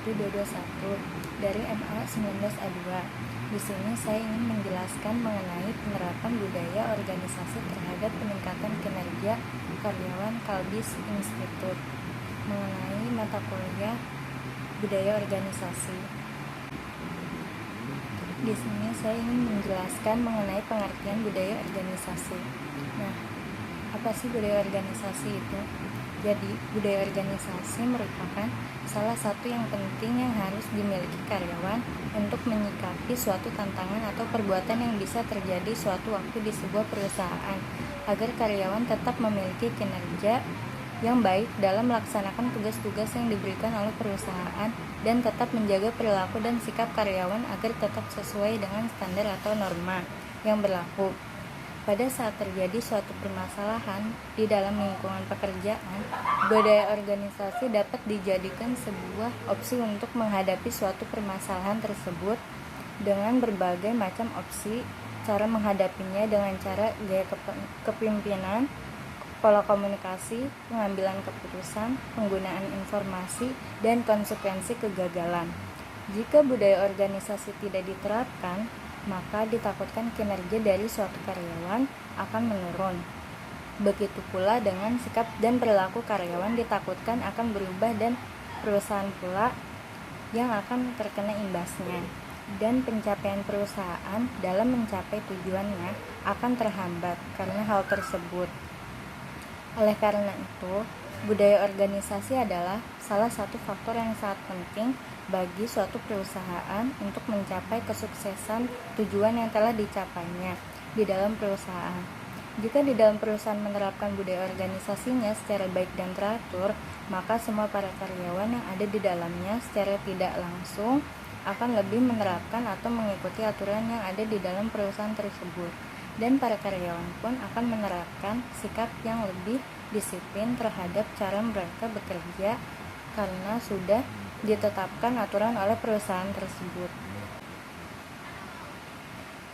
1-221 dari MA 19A2. Di sini saya ingin menjelaskan mengenai penerapan budaya organisasi terhadap peningkatan kinerja karyawan Kalbis Institute mengenai mata kuliah budaya organisasi. Di sini saya ingin menjelaskan mengenai pengertian budaya organisasi. Nah, apa sih budaya organisasi itu? Jadi, budaya organisasi merupakan salah satu yang penting yang harus dimiliki karyawan untuk menyikapi suatu tantangan atau perbuatan yang bisa terjadi suatu waktu di sebuah perusahaan, agar karyawan tetap memiliki kinerja yang baik dalam melaksanakan tugas-tugas yang diberikan oleh perusahaan dan tetap menjaga perilaku dan sikap karyawan agar tetap sesuai dengan standar atau norma yang berlaku. Pada saat terjadi suatu permasalahan di dalam lingkungan pekerjaan, budaya organisasi dapat dijadikan sebuah opsi untuk menghadapi suatu permasalahan tersebut dengan berbagai macam opsi. Cara menghadapinya dengan cara gaya kepemimpinan, pola komunikasi, pengambilan keputusan, penggunaan informasi, dan konsekuensi kegagalan. Jika budaya organisasi tidak diterapkan, maka ditakutkan kinerja dari suatu karyawan akan menurun. Begitu pula dengan sikap dan perilaku karyawan ditakutkan akan berubah dan perusahaan pula yang akan terkena imbasnya. Dan pencapaian perusahaan dalam mencapai tujuannya akan terhambat karena hal tersebut. Oleh karena itu, budaya organisasi adalah salah satu faktor yang sangat penting bagi suatu perusahaan untuk mencapai kesuksesan tujuan yang telah dicapainya di dalam perusahaan. Jika di dalam perusahaan menerapkan budaya organisasinya secara baik dan teratur, maka semua para karyawan yang ada di dalamnya secara tidak langsung akan lebih menerapkan atau mengikuti aturan yang ada di dalam perusahaan tersebut. Dan para karyawan pun akan menerapkan sikap yang lebih disiplin terhadap cara mereka bekerja karena sudah ditetapkan aturan oleh perusahaan tersebut.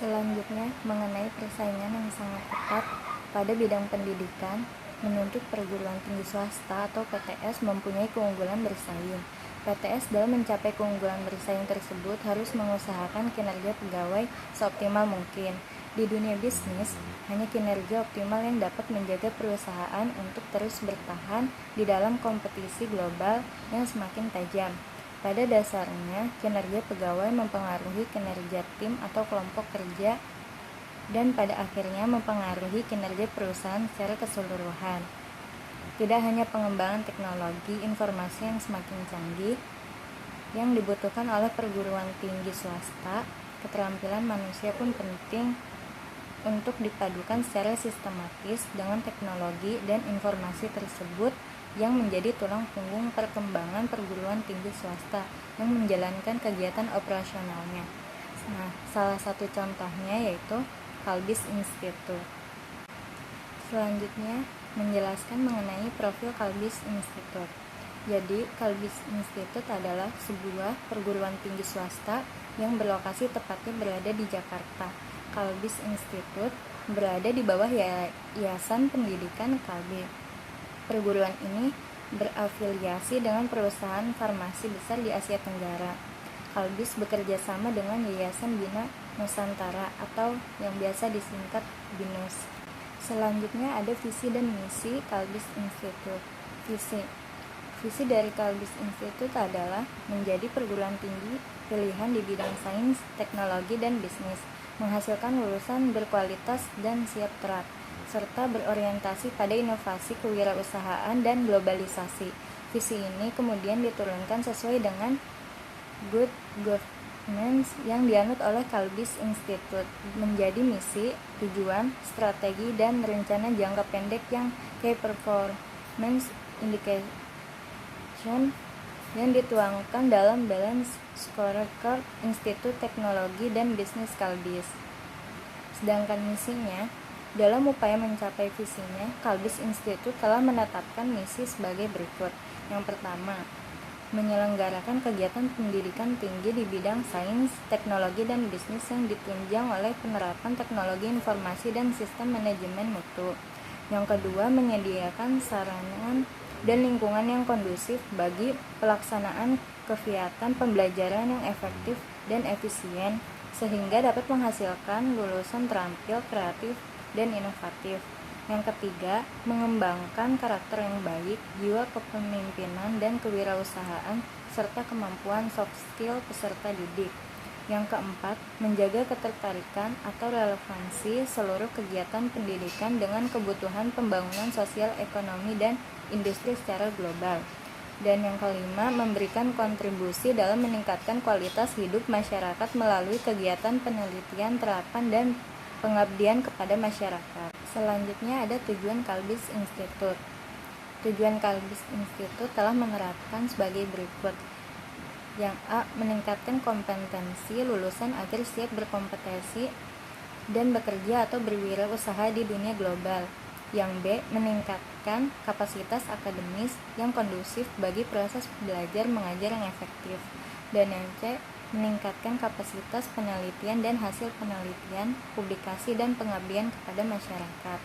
Selanjutnya, mengenai persaingan yang sangat ketat pada bidang pendidikan, menuntut perguruan tinggi swasta atau PTS mempunyai keunggulan bersaing. PTS dalam mencapai keunggulan bersaing tersebut harus mengusahakan kinerja pegawai seoptimal mungkin. Di dunia bisnis, hanya kinerja optimal yang dapat menjaga perusahaan untuk terus bertahan di dalam kompetisi global yang semakin tajam. Pada dasarnya, kinerja pegawai mempengaruhi kinerja tim atau kelompok kerja dan pada akhirnya mempengaruhi kinerja perusahaan secara keseluruhan. Tidak hanya pengembangan teknologi informasi yang semakin canggih yang dibutuhkan oleh perguruan tinggi swasta, keterampilan manusia pun penting untuk dipadukan secara sistematis dengan teknologi dan informasi tersebut yang menjadi tulang punggung perkembangan perguruan tinggi swasta yang menjalankan kegiatan operasionalnya. Nah, salah satu contohnya yaitu Kalbis Institute. Selanjutnya, menjelaskan mengenai profil Kalbis Institute. Jadi, Kalbis Institute adalah sebuah perguruan tinggi swasta yang berlokasi tepatnya berada di Jakarta. Kalbis Institute berada di bawah Yayasan Pendidikan Kalbe. Perguruan ini berafiliasi dengan perusahaan farmasi besar di Asia Tenggara. Kalbis bekerja sama dengan Yayasan Bina Nusantara atau yang biasa disingkat BINUS. Selanjutnya ada visi dan misi Kalbis Institute. Visi dari Kalbis Institute adalah menjadi perguruan tinggi pilihan di bidang sains, teknologi, dan bisnis, menghasilkan lulusan berkualitas dan siap terap, serta berorientasi pada inovasi kewirausahaan dan globalisasi. Visi ini kemudian diturunkan sesuai dengan good governance yang dianut oleh Kalbis Institute menjadi misi, tujuan, strategi, dan rencana jangka pendek yang key performance indication yang dituangkan dalam Balance Scorecard Institut Teknologi dan Bisnis Kalbis. Sedangkan misinya, dalam upaya mencapai visinya, Kalbis Institute telah menetapkan misi sebagai berikut. Yang pertama, menyelenggarakan kegiatan pendidikan tinggi di bidang sains, teknologi, dan bisnis yang ditunjang oleh penerapan teknologi informasi dan sistem manajemen mutu. Yang kedua, menyediakan sarana dan lingkungan yang kondusif bagi pelaksanaan kegiatan pembelajaran yang efektif dan efisien, sehingga dapat menghasilkan lulusan terampil, kreatif, dan inovatif. Yang ketiga, mengembangkan karakter yang baik, jiwa kepemimpinan dan kewirausahaan, serta kemampuan soft skill peserta didik. Yang keempat, menjaga ketertarikan atau relevansi seluruh kegiatan pendidikan dengan kebutuhan pembangunan sosial, ekonomi, dan industri secara global. Dan yang kelima, memberikan kontribusi dalam meningkatkan kualitas hidup masyarakat melalui kegiatan penelitian, terapan, dan pengabdian kepada masyarakat. Selanjutnya ada tujuan Kalbis Institute. Tujuan Kalbis Institute telah menerapkan sebagai berikut. Yang A, meningkatkan kompetensi lulusan agar siap berkompetisi dan bekerja atau berwirausaha di dunia global. Yang B, meningkatkan kapasitas akademis yang kondusif bagi proses belajar mengajar yang efektif. Dan yang C, meningkatkan kapasitas penelitian dan hasil penelitian, publikasi, dan pengabdian kepada masyarakat.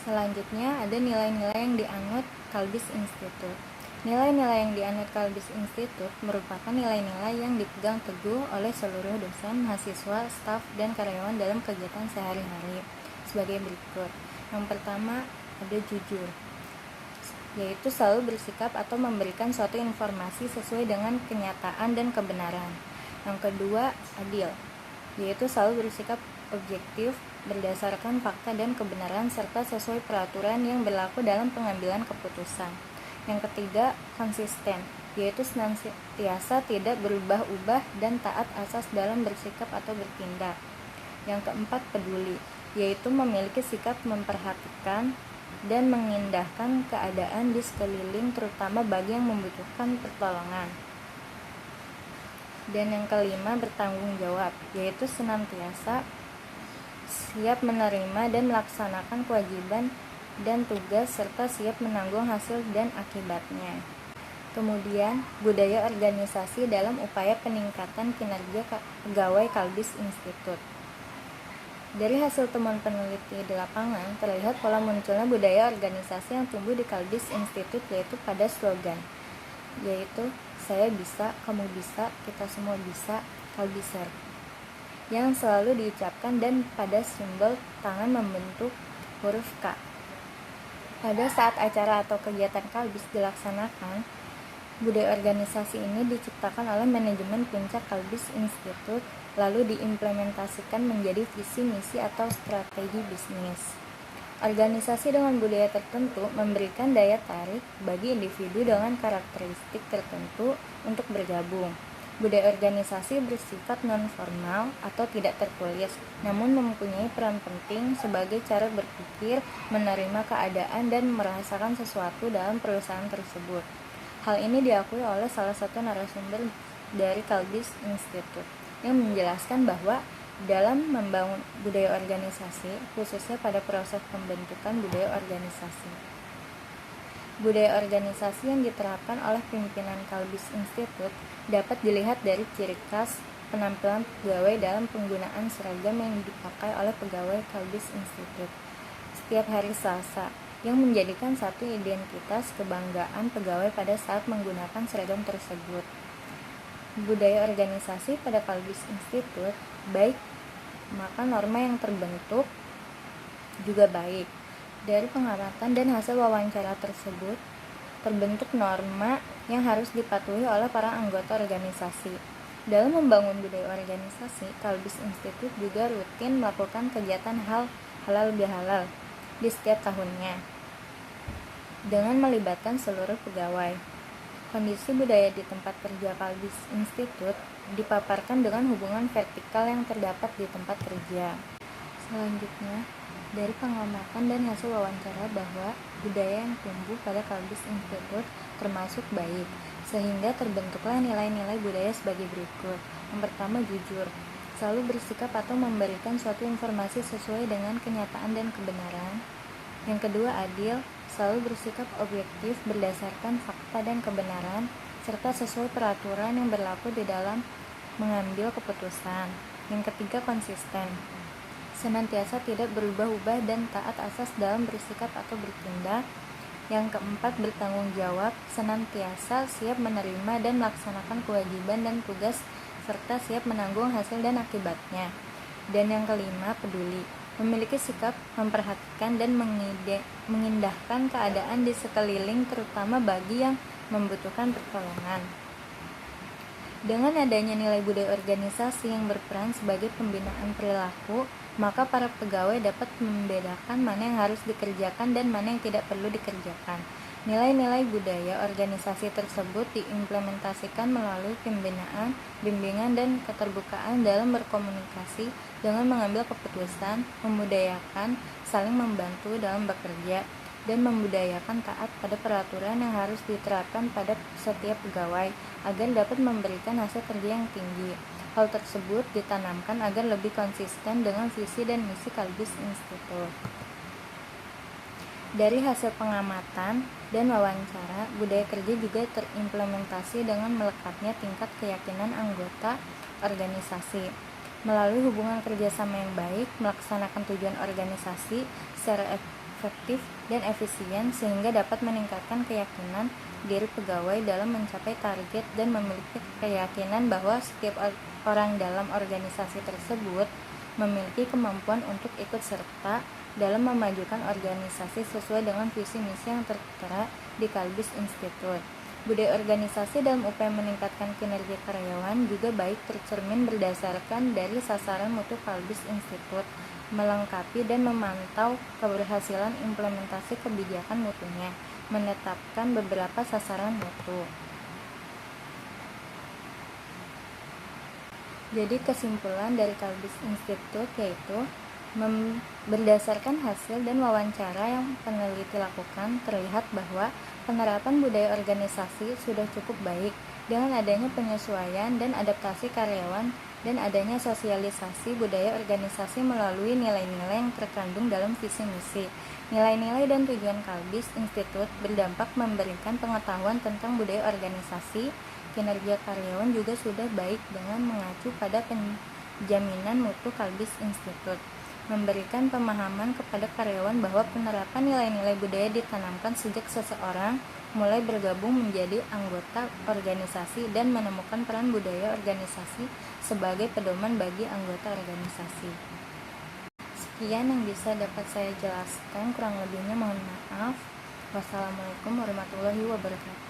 Selanjutnya ada nilai-nilai yang dianut Kalbis Institute. Nilai-nilai yang dianut Kalbis Institute merupakan nilai-nilai yang dipegang teguh oleh seluruh dosen, mahasiswa, staf, dan karyawan dalam kegiatan sehari-hari sebagai berikut. Yang pertama ada jujur, yaitu selalu bersikap atau memberikan suatu informasi sesuai dengan kenyataan dan kebenaran. Yang kedua adil, yaitu selalu bersikap objektif berdasarkan fakta dan kebenaran serta sesuai peraturan yang berlaku dalam pengambilan keputusan. Yang ketiga, konsisten, yaitu senantiasa tidak berubah-ubah dan taat asas dalam bersikap atau bertindak. Yang keempat, peduli, yaitu memiliki sikap memperhatikan dan mengindahkan keadaan di sekeliling, terutama bagi yang membutuhkan pertolongan. Dan yang kelima, bertanggung jawab, yaitu senantiasa siap menerima dan melaksanakan kewajiban dan tugas serta siap menanggung hasil dan akibatnya. Kemudian, budaya organisasi dalam upaya peningkatan kinerja pegawai Kalbis Institute. Dari hasil temuan peneliti di lapangan, terlihat pola munculnya budaya organisasi yang tumbuh di Kalbis Institute, yaitu pada slogan, yaitu saya bisa, kamu bisa, kita semua bisa, Kalbiser, yang selalu diucapkan dan pada simbol tangan membentuk huruf K. Pada saat acara atau kegiatan Kalbis dilaksanakan, budaya organisasi ini diciptakan oleh manajemen puncak Kalbis Institute, lalu diimplementasikan menjadi visi, misi, atau strategi bisnis. Organisasi dengan budaya tertentu memberikan daya tarik bagi individu dengan karakteristik tertentu untuk bergabung. Budaya organisasi bersifat non-formal atau tidak tertulis, namun mempunyai peran penting sebagai cara berpikir, menerima keadaan, dan merasakan sesuatu dalam perusahaan tersebut. Hal ini diakui oleh salah satu narasumber dari Kalbis Institute, yang menjelaskan bahwa dalam membangun budaya organisasi, khususnya pada proses pembentukan budaya organisasi, budaya organisasi yang diterapkan oleh pimpinan Kalbis Institute dapat dilihat dari ciri khas penampilan pegawai dalam penggunaan seragam yang dipakai oleh pegawai Kalbis Institute setiap hari Selasa, yang menjadikan satu identitas kebanggaan pegawai pada saat menggunakan seragam tersebut. Budaya organisasi pada Kalbis Institute baik, maka norma yang terbentuk juga baik. Dari pengamatan dan hasil wawancara tersebut, terbentuk norma yang harus dipatuhi oleh para anggota organisasi. Dalam membangun budaya organisasi, Kalbis Institute juga rutin melakukan kegiatan halal bihalal di setiap tahunnya dengan melibatkan seluruh pegawai. Kondisi budaya di tempat kerja Kalbis Institute dipaparkan dengan hubungan vertikal yang terdapat di tempat kerja. Selanjutnya, dari pengamatan dan hasil wawancara bahwa budaya yang tumbuh pada Kalbis Institute termasuk baik, sehingga terbentuklah nilai-nilai budaya sebagai berikut. Yang pertama, jujur, selalu bersikap atau memberikan suatu informasi sesuai dengan kenyataan dan kebenaran. Yang kedua, adil, selalu bersikap objektif berdasarkan fakta dan kebenaran, serta sesuai peraturan yang berlaku di dalam mengambil keputusan. Yang ketiga, konsisten, senantiasa tidak berubah-ubah dan taat asas dalam bersikap atau bertindak. Yang keempat, bertanggung jawab, senantiasa siap menerima dan melaksanakan kewajiban dan tugas serta siap menanggung hasil dan akibatnya. Dan yang kelima, peduli, memiliki sikap memperhatikan dan mengindahkan keadaan di sekeliling, terutama bagi yang membutuhkan pertolongan. Dengan adanya nilai budaya organisasi yang berperan sebagai pembinaan perilaku, maka para pegawai dapat membedakan mana yang harus dikerjakan dan mana yang tidak perlu dikerjakan. Nilai-nilai budaya organisasi tersebut diimplementasikan melalui pembinaan, bimbingan, dan keterbukaan dalam berkomunikasi dengan mengambil keputusan, membudayakan saling membantu dalam bekerja, dan membudayakan taat pada peraturan yang harus diterapkan pada setiap pegawai agar dapat memberikan hasil kerja yang tinggi. Hal tersebut ditanamkan agar lebih konsisten dengan visi dan misi Kalbis Institute. Dari hasil pengamatan dan wawancara, budaya kerja juga terimplementasi dengan melekatnya tingkat keyakinan anggota organisasi. Melalui hubungan kerjasama yang baik, melaksanakan tujuan organisasi secara efektif dan efisien sehingga dapat meningkatkan keyakinan diri pegawai dalam mencapai target dan memiliki keyakinan bahwa setiap orang dalam organisasi tersebut memiliki kemampuan untuk ikut serta dalam memajukan organisasi sesuai dengan visi misi yang tertera di Kalbis Institute. Budaya organisasi dalam upaya meningkatkan kinerja karyawan juga baik tercermin berdasarkan dari sasaran mutu Kalbis Institute, melengkapi dan memantau keberhasilan implementasi kebijakan mutunya, menetapkan beberapa sasaran mutu. Jadi kesimpulan dari Kalbis Institute yaitu berdasarkan hasil dan wawancara yang peneliti lakukan, terlihat bahwa penerapan budaya organisasi sudah cukup baik dengan adanya penyesuaian dan adaptasi karyawan dan adanya sosialisasi budaya organisasi melalui nilai-nilai yang terkandung dalam visi misi. Nilai-nilai dan tujuan Kalbis Institute berdampak memberikan pengetahuan tentang budaya organisasi. Kinerja karyawan juga sudah baik dengan mengacu pada penjaminan mutu Kalbis Institute, memberikan pemahaman kepada karyawan bahwa penerapan nilai-nilai budaya ditanamkan sejak seseorang mulai bergabung menjadi anggota organisasi dan menemukan peran budaya organisasi sebagai pedoman bagi anggota organisasi. Sekian yang bisa dapat saya jelaskan, kurang lebihnya mohon maaf. Wassalamualaikum warahmatullahi wabarakatuh.